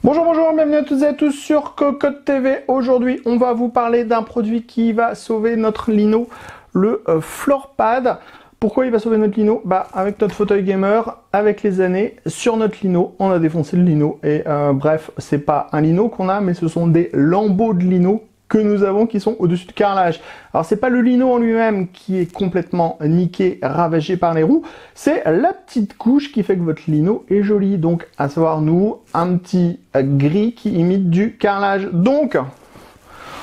Bonjour, bienvenue à toutes et à tous sur Cocotte TV. Aujourd'hui, on va vous parler d'un produit qui va sauver notre lino, le Floorpad. Pourquoi il va sauver notre lino? Avec notre fauteuil gamer, avec les années, sur notre lino, on a défoncé le lino. Et bref, c'est pas un lino qu'on a, mais ce sont des lambeaux de lino que nous avons qui sont au-dessus de carrelage. Alors c'est pas le lino en lui-même qui est complètement niqué, ravagé par les roues, c'est la petite couche qui fait que votre lino est joli. Donc à savoir nous, un petit gris qui imite du carrelage. Donc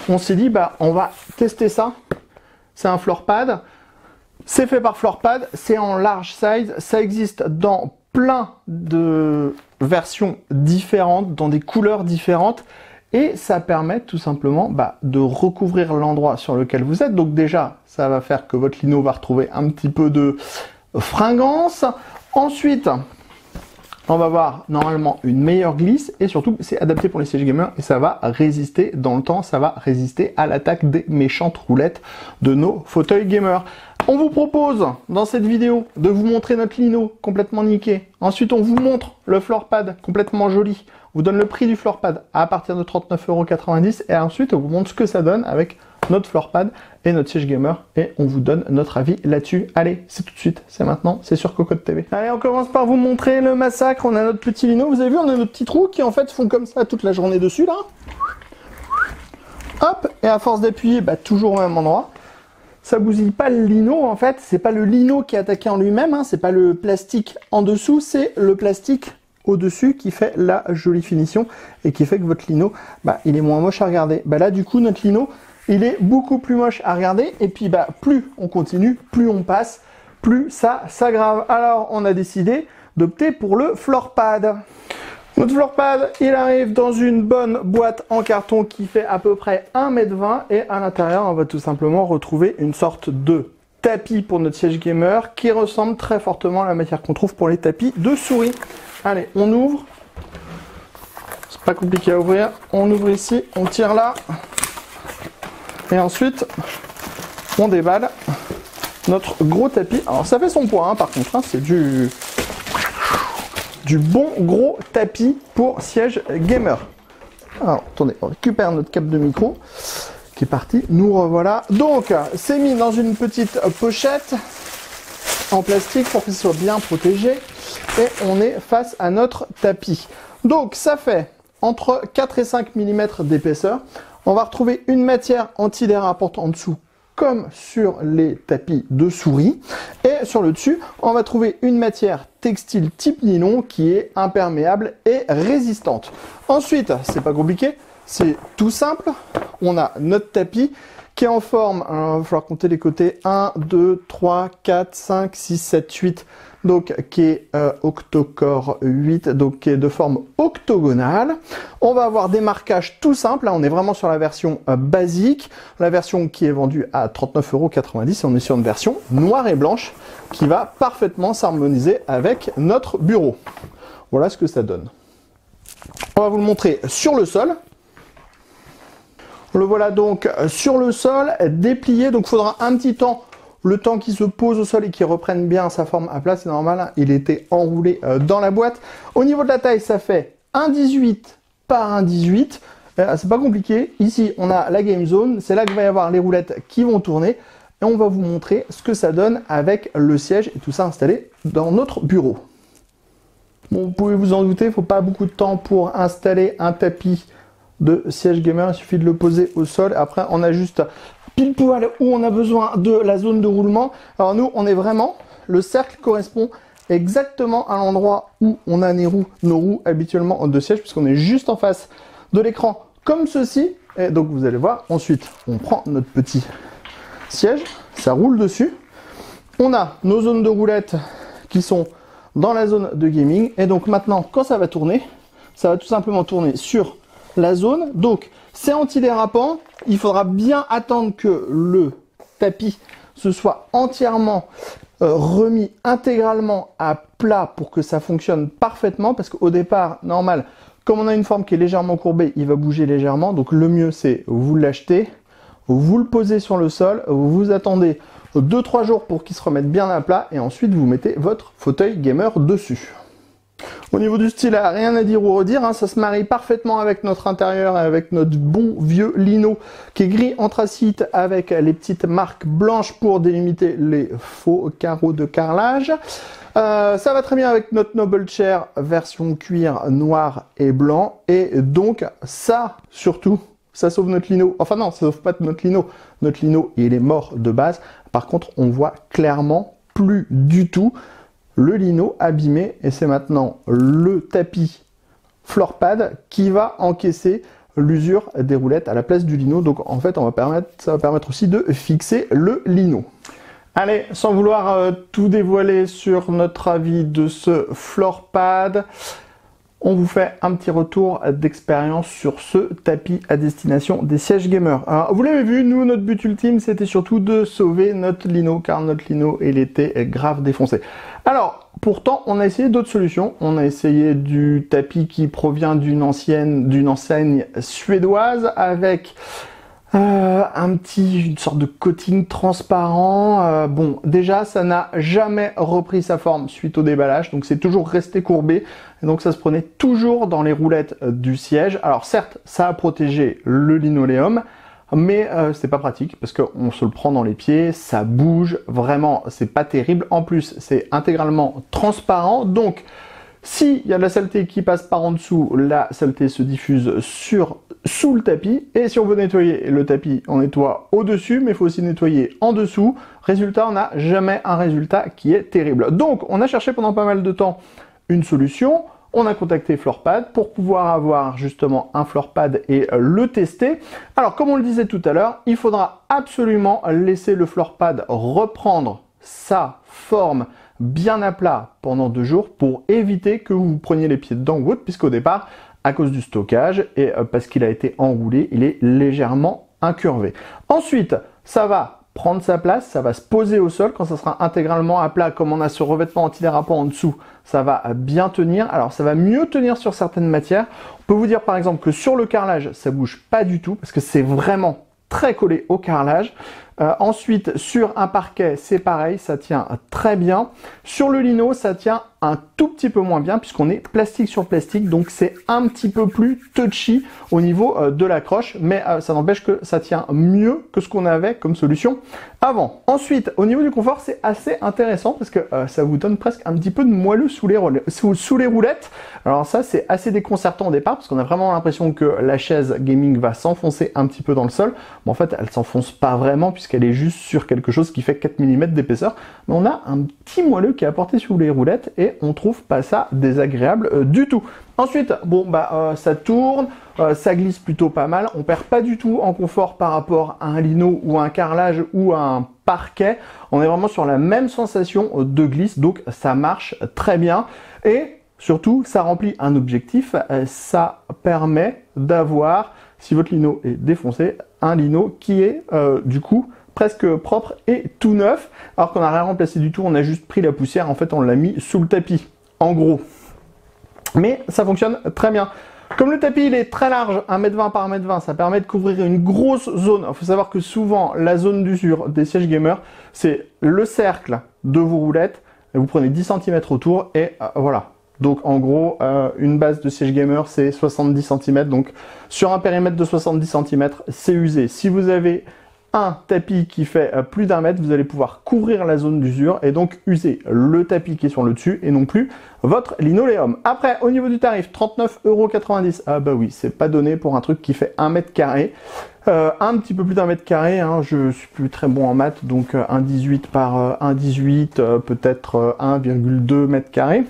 on s'est dit on va tester ça. C'est un Floorpad. C'est fait par Floorpad, c'est en large size, ça existe dans plein de versions différentes, dans des couleurs différentes. Et ça permet tout simplement de recouvrir l'endroit sur lequel vous êtes. Donc déjà, ça va faire que votre lino va retrouver un petit peu de fringance. Ensuite, on va avoir normalement une meilleure glisse. Et surtout, c'est adapté pour les sièges gamers. Et ça va résister dans le temps. Ça va résister à l'attaque des méchantes roulettes de nos fauteuils gamers. On vous propose dans cette vidéo de vous montrer notre lino complètement niqué. Ensuite, on vous montre le Floorpad complètement joli. On vous donne le prix du Floorpad à partir de 39,90 € et ensuite on vous montre ce que ça donne avec notre Floorpad et notre siège gamer et on vous donne notre avis là-dessus. Allez, c'est tout de suite, c'est maintenant, c'est sur Cocotte TV. Allez, on commence par vous montrer le massacre. On a notre petit lino, vous avez vu, on a nos petits trous qui en fait font comme ça toute la journée dessus là. Hop, et à force d'appuyer, toujours au même endroit. Ça bousille pas le lino en fait, c'est pas le lino qui est attaqué en lui-même, hein. C'est pas le plastique en dessous, c'est le plastique au-dessus qui fait la jolie finition et qui fait que votre lino, il est moins moche à regarder. Là, du coup, notre lino, il est beaucoup plus moche à regarder et puis, plus on continue, plus on passe, plus ça s'aggrave. Alors, on a décidé d'opter pour le Floorpad. Notre Floorpad, il arrive dans une bonne boîte en carton qui fait à peu près 1,20 m et à l'intérieur, on va tout simplement retrouver une sorte de tapis pour notre siège gamer qui ressemble très fortement à la matière qu'on trouve pour les tapis de souris. Allez, on ouvre. C'est pas compliqué à ouvrir. On ouvre ici, on tire là. Et ensuite, on déballe notre gros tapis. Alors, ça fait son poids, par contre. C'est du bon gros tapis pour siège gamer. Alors, attendez, on récupère notre câble de micro qui est parti. Nous revoilà. Donc, c'est mis dans une petite pochette en plastique pour que ce soit bien protégé. Et on est face à notre tapis. Donc ça fait entre 4 et 5 mm d'épaisseur. On va retrouver une matière antidérapante en dessous, comme sur les tapis de souris. Et sur le dessus, on va trouver une matière textile type nylon qui est imperméable et résistante. Ensuite, c'est pas compliqué, c'est tout simple. On a notre tapis qui est en forme, alors il va falloir compter les côtés, 1, 2, 3, 4, 5, 6, 7, 8, donc qui est octocore 8, donc qui est de forme octogonale. On va avoir des marquages tout simples, là on est vraiment sur la version basique, la version qui est vendue à 39,90 €, et on est sur une version noire et blanche qui va parfaitement s'harmoniser avec notre bureau. Voilà ce que ça donne. On va vous le montrer sur le sol. Le voilà donc sur le sol, déplié, donc il faudra un petit temps, le temps qu'il se pose au sol et qu'il reprenne bien sa forme à plat, c'est normal, hein, il était enroulé dans la boîte. Au niveau de la taille, ça fait 1,18 par 1,18, c'est pas compliqué. Ici, on a la Game Zone, c'est là qu'il va y avoir les roulettes qui vont tourner, et on va vous montrer ce que ça donne avec le siège et tout ça installé dans notre bureau. Bon, vous pouvez vous en douter, il ne faut pas beaucoup de temps pour installer un tapis de siège gamer, il suffit de le poser au sol. Après, on a juste pile poil où on a besoin de la zone de roulement. Alors nous, on est vraiment, le cercle correspond exactement à l'endroit où on a nos roues habituellement de siège, puisqu'on est juste en face de l'écran comme ceci. Et donc vous allez voir, ensuite, on prend notre petit siège, ça roule dessus. On a nos zones de roulettes qui sont dans la zone de gaming. Et donc maintenant, quand ça va tourner, ça va tout simplement tourner sur la zone. Donc c'est antidérapant, il faudra bien attendre que le tapis se soit entièrement remis intégralement à plat pour que ça fonctionne parfaitement, parce qu'au départ, normal, comme on a une forme qui est légèrement courbée, il va bouger légèrement. Donc le mieux, c'est vous l'achetez, vous le posez sur le sol, vous attendez 2-3 jours pour qu'il se remette bien à plat et ensuite vous mettez votre fauteuil gamer dessus. Au niveau du style, rien à dire ou redire, hein, ça se marie parfaitement avec notre intérieur et avec notre bon vieux lino qui est gris anthracite avec les petites marques blanches pour délimiter les faux carreaux de carrelage. Ça va très bien avec notre Noble Chair version cuir noir et blanc, et donc ça surtout, ça sauve notre lino. Enfin non, ça sauve pas notre lino. Notre lino, il est mort de base. Par contre, on voit clairement plus du tout le lino abîmé, et c'est maintenant le tapis Floorpad qui va encaisser l'usure des roulettes à la place du lino. Donc en fait, ça va permettre aussi de fixer le lino. Allez, sans vouloir tout dévoiler sur notre avis de ce Floorpad, on vous fait un petit retour d'expérience sur ce tapis à destination des sièges gamers. Alors, vous l'avez vu, nous, notre but ultime, c'était surtout de sauver notre lino, car notre lino, il était grave défoncé. Alors, pourtant, on a essayé d'autres solutions. On a essayé du tapis qui provient d'une enseigne suédoise avec une sorte de coating transparent. Bon, déjà, ça n'a jamais repris sa forme suite au déballage, donc c'est toujours resté courbé, et donc ça se prenait toujours dans les roulettes du siège. Alors certes, ça a protégé le linoléum, mais c'est pas pratique parce qu'on se le prend dans les pieds, ça bouge, vraiment, c'est pas terrible. En plus, c'est intégralement transparent, donc s'il y a de la saleté qui passe par en dessous, la saleté se diffuse sous le tapis. Et si on veut nettoyer le tapis, on nettoie au-dessus, mais il faut aussi nettoyer en dessous. Résultat, on n'a jamais un résultat qui est terrible. Donc, on a cherché pendant pas mal de temps une solution. On a contacté Floorpad pour pouvoir avoir justement un Floorpad et le tester. Alors, comme on le disait tout à l'heure, il faudra absolument laisser le Floorpad reprendre sa forme bien à plat pendant 2 jours pour éviter que vous preniez les pieds dedans ou autre, puisqu'au départ, à cause du stockage et parce qu'il a été enroulé, il est légèrement incurvé. Ensuite, ça va prendre sa place, ça va se poser au sol quand ça sera intégralement à plat, comme on a ce revêtement antidérapant en dessous, ça va bien tenir. Alors ça va mieux tenir sur certaines matières. On peut vous dire par exemple que sur le carrelage, ça bouge pas du tout parce que c'est vraiment très collé au carrelage. Ensuite, sur un parquet, c'est pareil, ça tient très bien. Sur le lino, ça tient un tout petit peu moins bien puisqu'on est plastique sur plastique, donc c'est un petit peu plus touchy au niveau de l'accroche, mais ça n'empêche que ça tient mieux que ce qu'on avait comme solution avant. Ensuite, au niveau du confort, c'est assez intéressant parce que ça vous donne presque un petit peu de moelleux sous les roulettes. Alors ça, c'est assez déconcertant au départ parce qu'on a vraiment l'impression que la chaise gaming va s'enfoncer un petit peu dans le sol. Mais en fait, elle s'enfonce pas vraiment puisqu'elle est juste sur quelque chose qui fait 4 mm d'épaisseur. Mais on a un petit moelleux qui est apporté sous les roulettes et on trouve pas ça désagréable du tout. Ensuite, bon ça tourne, ça glisse plutôt pas mal, on perd pas du tout en confort par rapport à un lino ou un carrelage ou un parquet. On est vraiment sur la même sensation de glisse, donc ça marche très bien. Et surtout, ça remplit un objectif, ça permet d'avoir, si votre lino est défoncé, un lino qui est du coup presque propre et tout neuf, alors qu'on n'a rien remplacé du tout, on a juste pris la poussière, en fait on l'a mis sous le tapis, en gros. Mais ça fonctionne très bien. Comme le tapis il est très large, 1m20 par 1m20, ça permet de couvrir une grosse zone. Il faut savoir que souvent, la zone d'usure des sièges gamers, c'est le cercle de vos roulettes, et vous prenez 10 cm autour, et voilà. Donc en gros, une base de siège gamer, c'est 70 cm. Donc sur un périmètre de 70 cm, c'est usé. Si vous avez un tapis qui fait plus d'1 mètre, vous allez pouvoir couvrir la zone d'usure et donc user le tapis qui est sur le dessus et non plus votre linoléum. Après, au niveau du tarif, 39,90 €. Ah bah oui, c'est pas donné pour un truc qui fait 1 mètre carré. Un petit peu plus d'1 mètre carré, hein, je suis plus très bon en maths, donc 1,18 par 1,18, peut-être 1,2 mètres carrés.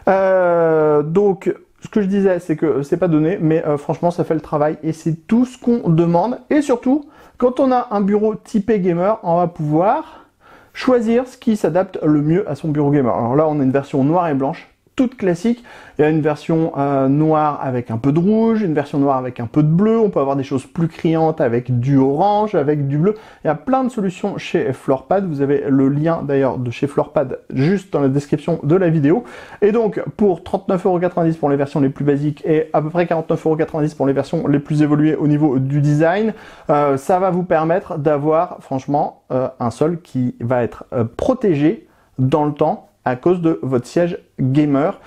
Donc, ce que je disais, c'est que c'est pas donné, mais franchement, ça fait le travail et c'est tout ce qu'on demande. Et surtout, quand on a un bureau typé gamer, on va pouvoir choisir ce qui s'adapte le mieux à son bureau gamer. Alors là, on a une version noire et blanche, toute classique. Il y a une version noire avec un peu de rouge, une version noire avec un peu de bleu. On peut avoir des choses plus criantes avec du orange, avec du bleu. Il y a plein de solutions chez Floorpad. Vous avez le lien d'ailleurs de chez Floorpad juste dans la description de la vidéo. Et donc pour 39,90 € pour les versions les plus basiques et à peu près 49,90 € pour les versions les plus évoluées au niveau du design, ça va vous permettre d'avoir franchement un sol qui va être protégé dans le temps à cause de votre siège gamer.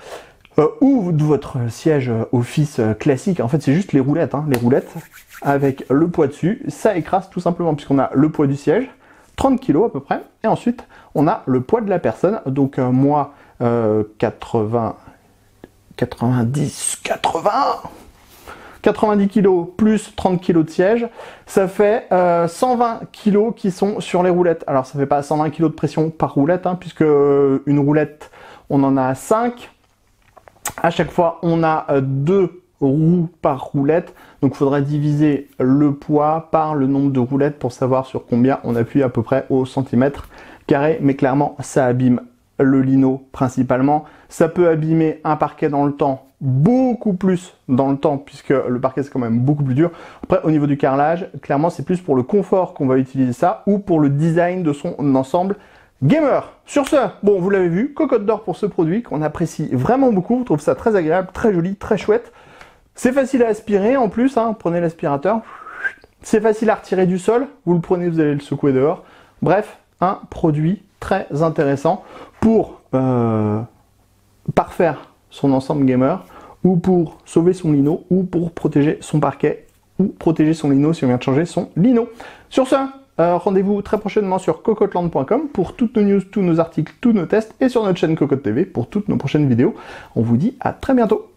ou de votre siège office classique. En fait, c'est juste les roulettes, avec le poids dessus. Ça écrase tout simplement puisqu'on a le poids du siège, 30 kg à peu près, et ensuite on a le poids de la personne. Donc moi, 90 kg plus 30 kg de siège, ça fait 120 kg qui sont sur les roulettes. Alors ça fait pas 120 kg de pression par roulette, puisque une roulette, on en a 5. À chaque fois, on a 2 roues par roulette. Donc il faudrait diviser le poids par le nombre de roulettes pour savoir sur combien on appuie à peu près au centimètre carré. Mais clairement, ça abîme le lino principalement. Ça peut abîmer un parquet dans le temps, beaucoup plus dans le temps, puisque le parquet c'est quand même beaucoup plus dur. Après, au niveau du carrelage, clairement c'est plus pour le confort qu'on va utiliser ça, ou pour le design de son ensemble gamer. Sur ce, bon, vous l'avez vu, cocotte d'or pour ce produit qu'on apprécie vraiment beaucoup. On trouve ça très agréable, très joli, très chouette. C'est facile à aspirer en plus, prenez l'aspirateur. C'est facile à retirer du sol, vous le prenez, vous allez le secouer dehors. Bref, un produit très intéressant pour parfaire son ensemble gamer, ou pour sauver son lino, ou pour protéger son parquet, ou protéger son lino si on vient de changer son lino. Sur ce, rendez-vous très prochainement sur cocotland.com pour toutes nos news, tous nos articles, tous nos tests, et sur notre chaîne Cocotte TV pour toutes nos prochaines vidéos. On vous dit à très bientôt.